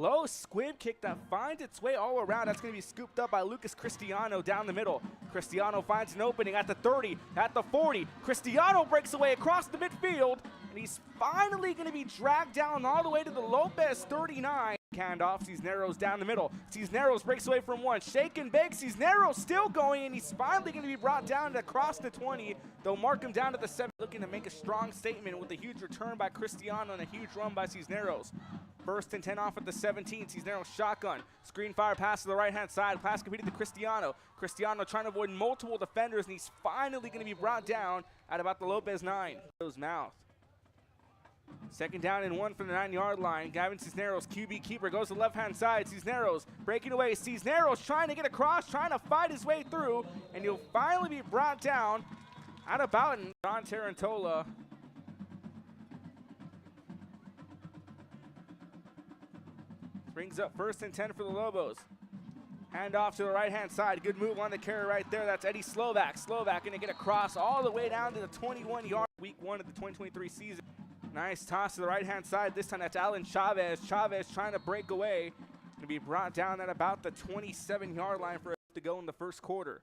low squib kick that finds its way all around. That's going to be scooped up by Lucas Cristiano down the middle. Cristiano finds an opening at the 30, at the 40. Cristiano breaks away across the midfield, and he's finally going to be dragged down all the way to the Lopez 39. Handoff, Cisneros down the middle. Cisneros breaks away from one. Shake and bake. Cisneros still going, and he's finally going to be brought down across the 20. They'll mark him down to the 7, looking to make a strong statement with a huge return by Cristiano and a huge run by Cisneros. First and 10 off at the 17. Cisneros shotgun. Screen fire pass to the right-hand side. Pass completed to Cristiano. Cristiano trying to avoid multiple defenders, and he's finally going to be brought down at about the Lopez 9. Mouth. Second down and 1 from the 9-yard line. Gavin Cisneros, QB keeper, goes to the left-hand side. Cisneros breaking away. Cisneros trying to get across, trying to fight his way through, and he'll finally be brought down at about John Tarantola. Brings up first and 10 for the Lobos. Hand off to the right-hand side. Good move on the carry right there. That's Eddie Slovak. Slovak going to get across all the way down to the 21-yard week 1 of the 2023 season. Nice toss to the right-hand side. This time that's Alan Chavez. Chavez trying to break away. Going to be brought down at about the 27-yard line for us to go in the first quarter.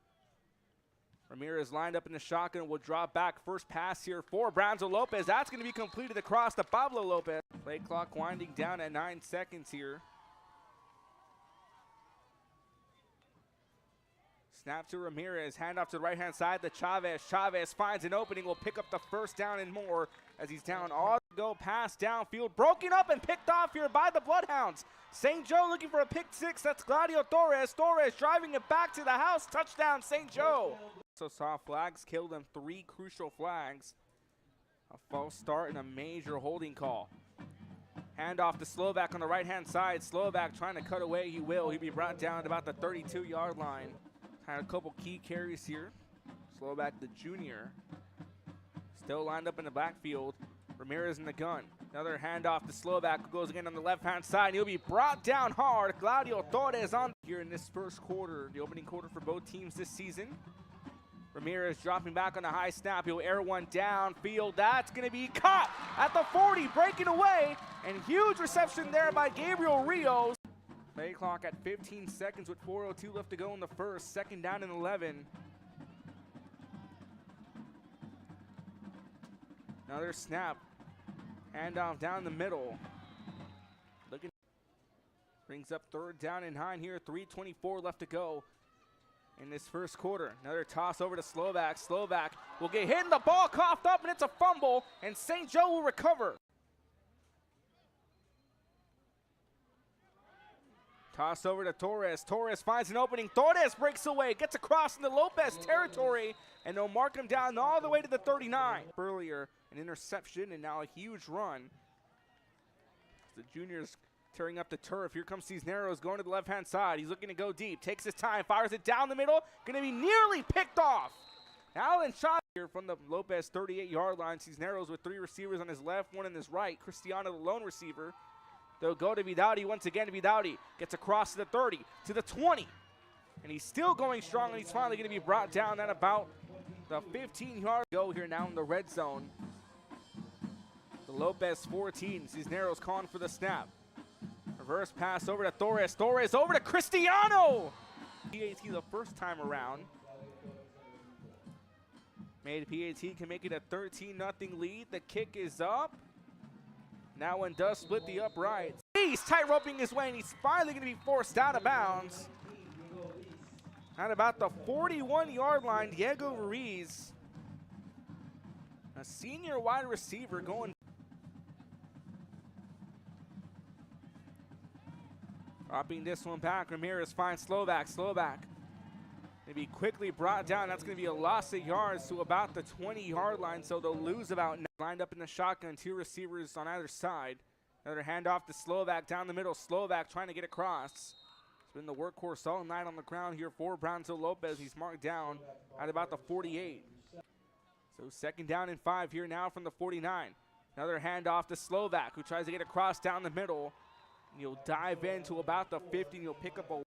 Ramirez lined up in the shotgun. Will drop back. First pass here for Brownsville Lopez. That's going to be completed across to Pablo Lopez. Play clock winding down at 9 seconds here. Snap to Ramirez, handoff to the right-hand side to Chavez. Chavez finds an opening, will pick up the first down and more as he's down all to go pass downfield. Broken up and picked off here by the Bloodhounds. St. Joe looking for a pick 6. That's Gladio Torres. Torres driving it back to the house. Touchdown, St. Joe. So saw flags kill them, 3 crucial flags. A false start and a major holding call. Handoff to Slovak on the right-hand side. Slovak trying to cut away. He will. He'll be brought down at about the 32-yard line. Had a couple key carries here. Slovak, the junior, still lined up in the backfield. Ramirez in the gun. Another handoff to Slovak, who goes again on the left-hand side. He'll be brought down hard. Gladio Torres on here in this first quarter, the opening quarter for both teams this season. Ramirez dropping back on a high snap. He'll air one downfield. That's going to be caught at the 40, breaking away. And huge reception there by Gabriel Rios. Play clock at 15 seconds with 4:02 left to go in the first. Second down and 11. Another snap. Handoff down the middle. Looking. Brings up third down and 9 here. 3:24 left to go in this first quarter. Another toss over to Slovak. Slovak will get hit and the ball coughed up, and it's a fumble, and St. Joe will recover. Toss over to Torres. Torres finds an opening. Torres breaks away, gets across into Lopez territory, and they'll mark him down all the way to the 39. Earlier, an interception, and now a huge run. The junior's tearing up the turf. Here comes Cisneros going to the left-hand side. He's looking to go deep. Takes his time, fires it down the middle. Going to be nearly picked off. Alan shot here from the Lopez 38-yard line. Cisneros with 3 receivers on his left, 1 on his right. Cristiano, the lone receiver. They'll go to Vidaudi once again. Vidaudi gets across to the 30, to the 20. And he's still going strong, and he's finally going to be brought down at about the 15-yard go here now in the red zone. The Lopez 14. Cisneros calling for the snap. Reverse pass over to Torres. Torres over to Cristiano. PAT the first time around. Made PAT can make it a 13-0 lead. The kick is up. Now one does split the uprights. He's tight-roping his way, and he's finally going to be forced out of bounds. At about the 41-yard line, Diego Ruiz, a senior wide receiver, going. Dropping this one back, Ramirez finds Slovak. Slovak going to be quickly brought down. That's going to be a loss of yards to about the 20-yard line, so they'll lose about 9. Lined up in the shotgun, 2 receivers on either side. Another handoff to Slovak down the middle. Slovak trying to get across. It's been the workhorse all night on the ground here for Brownsville Lopez. He's marked down at about the 48. So second down and 5 here now from the 49. Another handoff to Slovak, who tries to get across down the middle. And you'll dive into about the 50, and you'll pick up a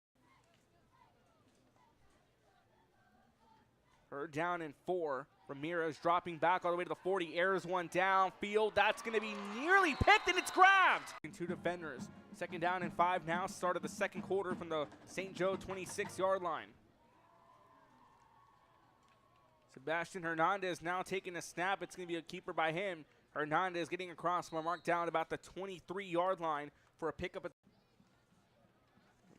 Third down and 4. Ramirez dropping back all the way to the 40, airs one downfield. That's going to be nearly picked, and it's grabbed. 2 defenders. Second down and 5 now. Start of the second quarter from the St. Joe 26-yard line. Sebastian Hernandez now taking a snap. It's going to be a keeper by him. Hernandez getting across, marked down about the 23-yard line for a pickup.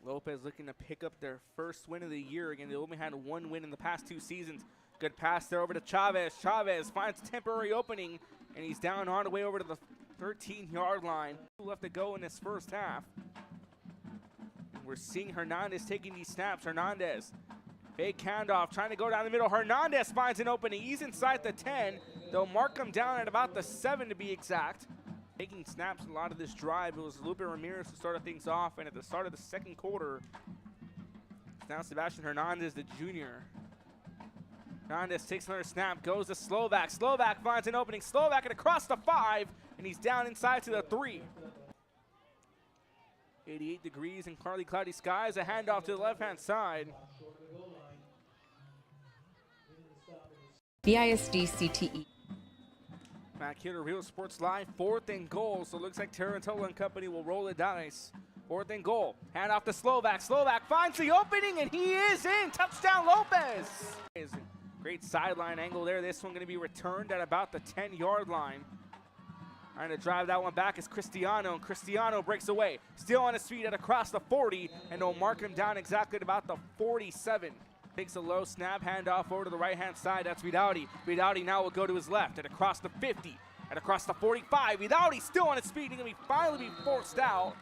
Lopez looking to pick up their first win of the year. Again, they only had 1 win in the past 2 seasons. Good pass there over to Chavez. Chavez finds temporary opening, and he's down all the way over to the 13-yard line. Left to go in this first half. And we're seeing Hernandez taking these snaps. Hernandez, fake handoff, trying to go down the middle. Hernandez finds an opening. He's inside the 10. They'll mark him down at about the 7 to be exact. Taking snaps a lot of this drive. It was Lupe Ramirez who started things off, and at the start of the second quarter, it's now Sebastian Hernandez, the junior. Hernandez takes another snap, goes to Slovak. Slovak finds an opening. Slovak and across the 5, and he's down inside to the 3. 88 degrees and partly cloudy skies. A handoff to the left-hand side. BISD CTE. Back here to Real Sports Live, 4th and goal. So it looks like Tarantula and company will roll the dice. 4th and goal. Hand off to Slovak. Slovak finds the opening, and he is in. Touchdown, Lopez. Great sideline angle there. This one going to be returned at about the 10-yard line. Trying to drive that one back is Cristiano, and Cristiano breaks away. Still on his feet at across the 40, and they'll mark him down exactly at about the 47. Takes a low snap, handoff over to the right-hand side. That's Vidauti. Vidauti now will go to his left and across the 50 and across the 45. Vidauti still on his feet. He's going to finally be forced out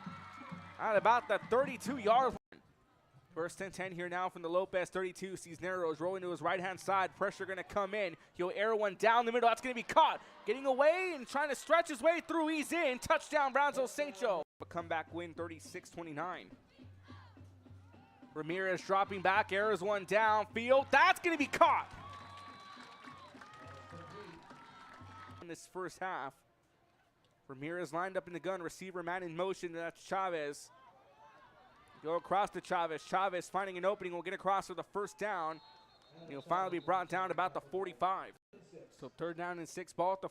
at about the 32-yard line. First and 10 here now from the Lopez 32. Cisneros rolling to his right-hand side. Pressure going to come in. He'll air one down the middle. That's going to be caught. Getting away and trying to stretch his way through. He's in. Touchdown, Brownsville St. Joe. A comeback win, 36-29. Ramirez dropping back, airs one downfield. That's going to be caught. In this first half, Ramirez lined up in the gun. Receiver man in motion. That's Chavez. Go across to Chavez. Chavez finding an opening. Will get across for the first down. He'll finally be brought down about the 45. So 3rd down and 6, ball at the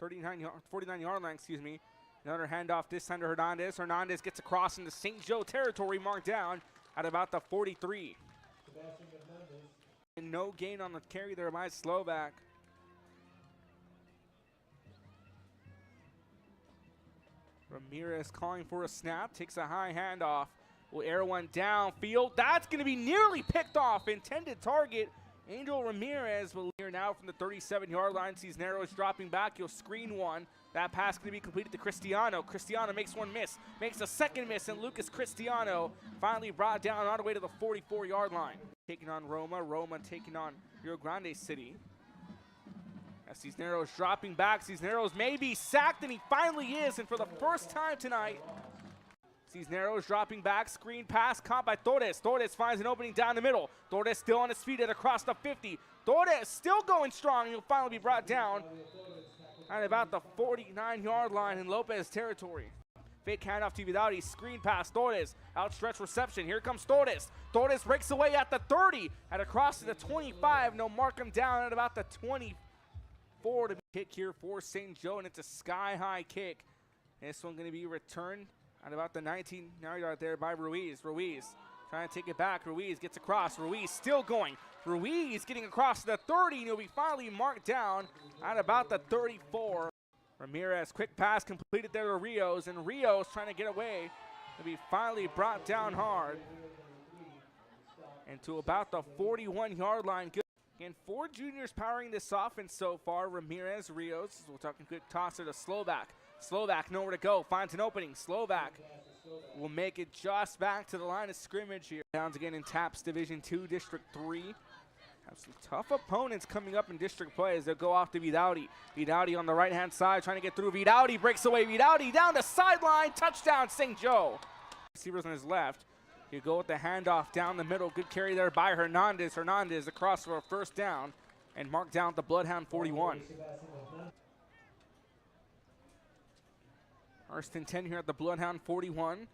49-yard line, excuse me. Another handoff this time to Hernandez. Hernandez gets across into St. Joe territory, marked down at about the 43. And no gain on the carry there by Slovak. Ramirez calling for a snap, takes a high handoff. Will air one downfield. That's going to be nearly picked off. Intended target, Angel Ramirez will hear now from the 37-yard line. Cisneros dropping back. He'll screen one. That pass going to be completed to Cristiano. Cristiano makes one miss, makes a second miss, and Lucas Cristiano finally brought down all the way to the 44-yard line. Taking on Roma. Roma taking on Rio Grande City. As Cisneros dropping back. Cisneros may be sacked, and he finally is. And for the first time tonight, Cisneros dropping back, screen pass, caught by Torres. Torres finds an opening down the middle. Torres still on his feet at across the 50. Torres still going strong, and he'll finally be brought down at about the 49-yard line in Lopez territory. Fake handoff to Vidauti, screen pass, Torres, outstretched reception. Here comes Torres. Torres breaks away at the 30, at across to the 25, and they'll mark him down at about the 24 to be kick here for St. Joe, and it's a sky-high kick. And this one going to be returned at about the 19-yard line there by Ruiz. Ruiz trying to take it back. Ruiz gets across. Ruiz still going. Ruiz getting across to the 30, and he'll be finally marked down at about the 34. Ramirez, quick pass completed there to Rios, and Rios trying to get away. He'll be finally brought down hard and to about the 41-yard line. Good. Again, 4 juniors powering this offense so far. Ramirez, Rios. We're talking quick tosser to Slovak. Slovak nowhere to go, finds an opening. Slovak will make it just back to the line of scrimmage here. Downs again in TAPS Division 2, District 3. Have some tough opponents coming up in district play as they'll go off to Vidauti. Vidauti on the right-hand side trying to get through. Vidauti breaks away. Vidauti down the sideline. Touchdown, St. Joe. Receivers on his left. You go with the handoff down the middle. Good carry there by Hernandez. Hernandez across for a first down and marked down at the Bloodhound 41. First and 10 here at the Bloodhound 41.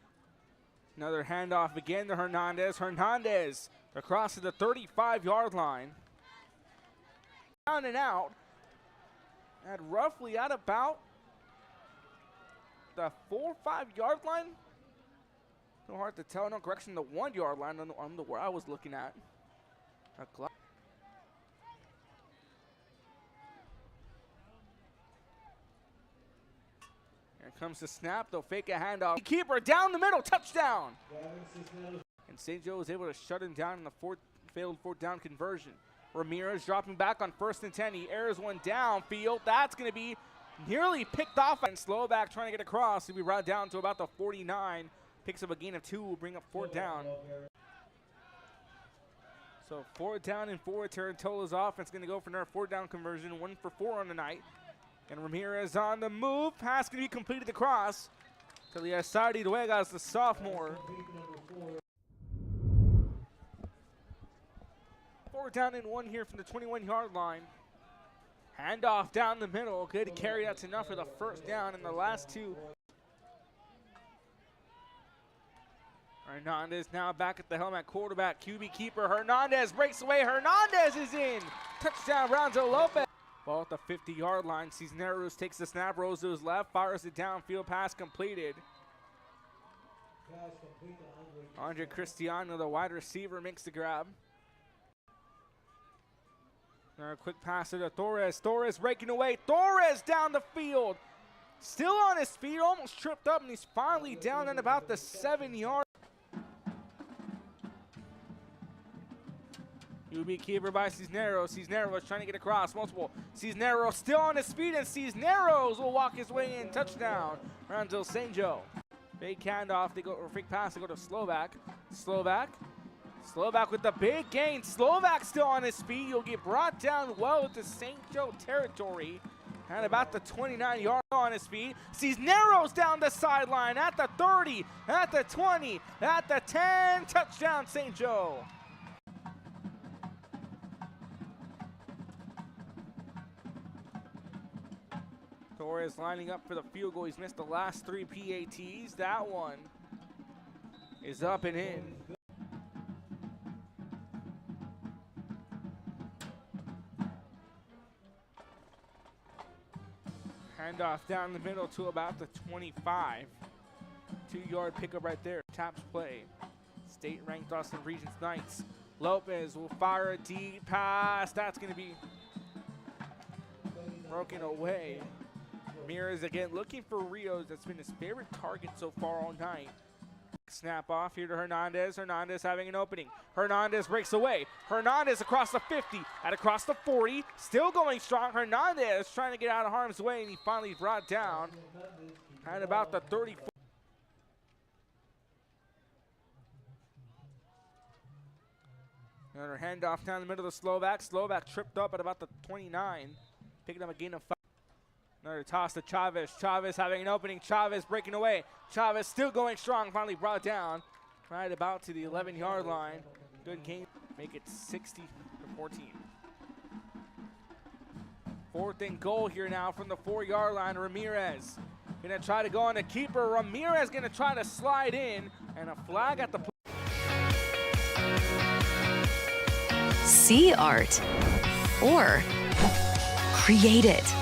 Another handoff again to Hernandez. Hernandez across to the 35-yard line. down and out at roughly at about the 4 or 5 yard line. So hard to tell. No, correction, the 1 yard line on the where I was looking at. Here comes the snap. They'll fake a handoff. Keeper down the middle. Touchdown. And St. Joe was able to shut him down in the failed 4th down conversion. Ramirez dropping back on 1st and 10. He airs one downfield. That's going to be nearly picked off. And Slovak trying to get across. He'll be brought down to about the 49. Picks up a gain of 2. Will bring up 4th down. So 4th down and 4. Tarantola's offense going to go for another 4th down conversion. 1 for 4 on the night. And Ramirez on the move. Pass going to be completed across to the Asadi Duegas, the sophomore. 4th down and 1 here from the 21-yard line. Handoff down the middle. Good carry. That's enough for the 1st down in the last 2. Hernandez now back at the helm at quarterback. QB keeper Hernandez breaks away. Hernandez is in. Touchdown, Brownsville Lopez. Ball at the 50-yard line. Cisneros takes the snap, rolls to his left, fires it downfield. Pass completed. Andre Cristiano, the wide receiver, makes the grab. Now a quick pass to Torres. Torres breaking away. Torres down the field. Still on his feet, almost tripped up, and he's finally down at about the 7-yard. QB keeper by Cisneros. Cisneros trying to get across. Multiple. Cisneros still on his feet, and Cisneros will walk his way in. Touchdown. Brownsville St. Joe. Fake handoff. They go, or fake pass. They go to Slovak. Slovak with the big gain. Slovak still on his feet. He'll get brought down well into St. Joe territory. At about the 29-yard on his feet. Cisneros down the sideline at the 30, at the 20, at the 10. Touchdown St. Joe. Torres lining up for the field goal. He's missed the last 3 PATs. That one is up and in. Handoff down the middle to about the 25. 2-yard pickup right there. Taps play. State-ranked Austin Regions Knights. Lopez will fire a deep pass. That's going to be broken away. Ramirez again looking for Rios. That's been his favorite target so far all night. Snap off here to Hernandez. Hernandez having an opening. Hernandez breaks away. Hernandez across the 50 and across the 40. Still going strong. Hernandez trying to get out of harm's way, and he finally brought down at about the 34. Another handoff down the middle of the Slovak. Slovak tripped up at about the 29. Picking up a gain of 5. Another toss to Chavez. Chavez having an opening. Chavez breaking away. Chavez still going strong. Finally brought down right about to the 11-yard line. Good game. Make it 60-14. 4th and goal here now from the 4-yard line. Ramirez going to try to go on the keeper. Ramirez going to try to slide in. And a flag at the play. See art or create it.